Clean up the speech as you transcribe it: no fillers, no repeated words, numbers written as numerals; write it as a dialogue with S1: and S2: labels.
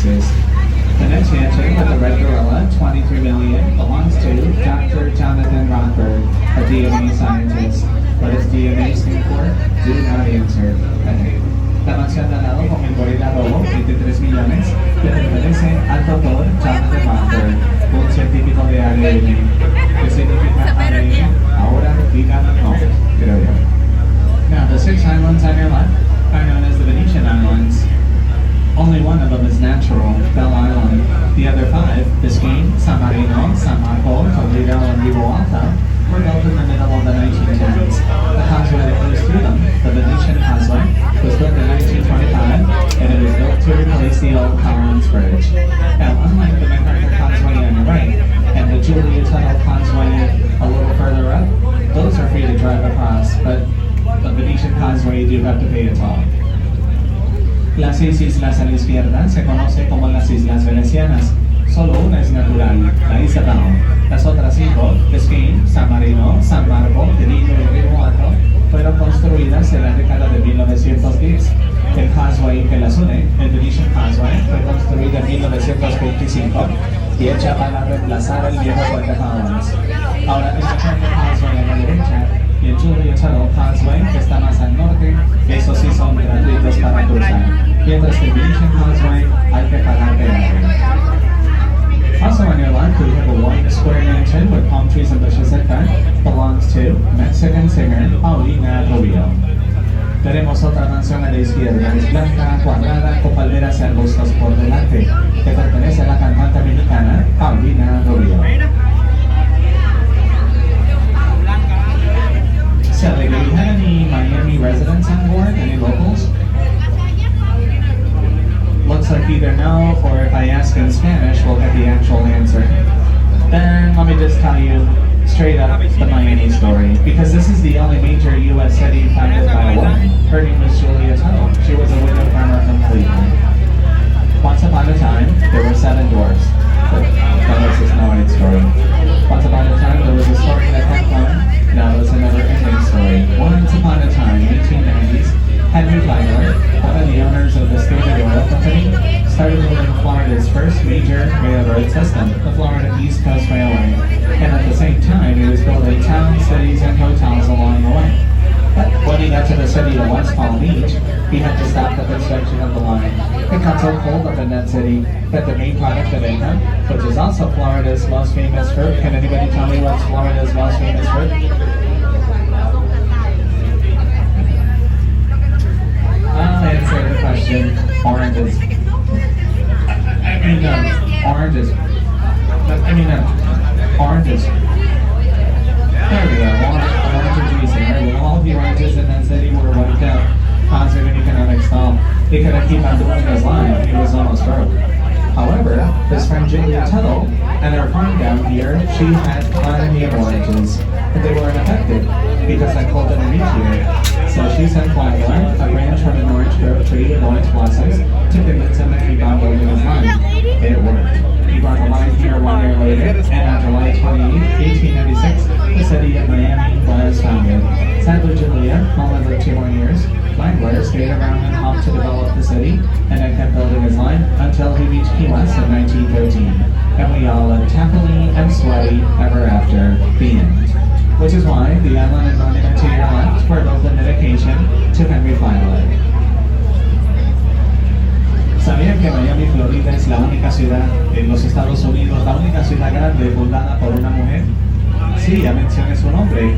S1: exist. The next mansion with the red gorilla, 23 million, belongs to Dr. Jonathan Rothberg, a DNA scientist. What does DNA stand for? Do not answer. Okay. La mansión de al lado con el gorila rojo, 23 millones, le pertenece al doctor Jonathan Rothberg, un científico de ADN. ¿Qué significa ADN? Ahora digan no, creo yo. Now, the 6 islands on your left are known as the Venetian Islands. Only one of them is natural, Belle Island. The other 5, Biscayne, San Marino, San Marco, Toledo, and Rivoalta, were built in the middle of the 1910s. The causeway that goes through them, the Venetian Causeway, was built in 1925, and it was built to replace the old Collins Bridge. Now, unlike the MacArthur Causeway on your right, and the Julia Tuttle Causeway a little further up, those are free to drive across, but the Venetian Causeway you do have to pay a toll. Las 6 islas a la izquierda se conocen como las Islas Venecianas. Solo una es natural, la Isabel. Las otras 5, Biscayne, San Marino, San Marco, Toledo y Rivoalta, fueron construidas en la década de 1910. El causeway que las une, el Venetian Causeway, fue construido en 1925 y hecha para reemplazar el viejo puente Collins. Ahora, este puente Causeway a la derecha y el Julia Tuttle Causeway, que está más al norte, esos sí son gratuitos para cruzar. Mientras que el Venetian Causeway hay que pagar peaje. Also on your left, we have a white square mansion with palm trees and bushes in front. Belongs to Mexican singer Paulina Rubio. Tenemos otra mansión a la izquierda, es blanca, cuadrada, con palmeras y arbustos por delante, que pertenece a la cantante mexicana Paulina Rubio. Sally, do you have any Miami residents on board? Any locals? Looks like either no, or if I ask in Spanish, we'll get the actual answer. Then let me just tell you straight up the Miami story, because this is the only major U.S. city founded by a woman. Her name was Julia Tuttle. She was a widow farmer from Cleveland. Once upon a time, there were 7 dwarfs. But that is no right story. Once upon a time, there was a story that kept going. Now there's another ending story. Once upon a time, 1890s, Henry Flagler, one of the owners of the Standard Oil Company, started building Florida's first major railroad system, the Florida East Coast Railway. And at the same time, he was building towns, cities, and hotels along the way. But when he got to the city of West Palm Beach, he had to stop the construction of the line. It got so cold up in that city that the main product of income, which is also Florida's most famous fruit, can anybody tell me what's Florida's most famous fruit? I'll answer the question. Oranges. Oranges. Oranges. There we go. Orange juice. Right? All the oranges in that city were wiped out, causing an economic stall. He couldn't keep on doing his line. He was almost broke. However, his friend Julia Tuttle and her farm down here, she had plenty of oranges, but they weren't affected because I called it a meteor. So she sent Flagler a branch from an orange grove tree with orange blossoms to convince him to keep on building his line. It worked. He brought the line here 1 year later, and on July 28, 1896, the city of Miami was founded. Sadly, Julia only lived 2 more years. Flagler stayed around and helped to develop the city, and then kept building his line until he reached Key West in 1913. And we all lived happily and sweaty ever after. The end. Which is why the island and monument to your left were both a dedication to Henry Flagler. ¿Sabían que Miami, Florida es la única ciudad en los Estados Unidos, la única ciudad grande fundada por una mujer? Sí, ya mencioné su nombre.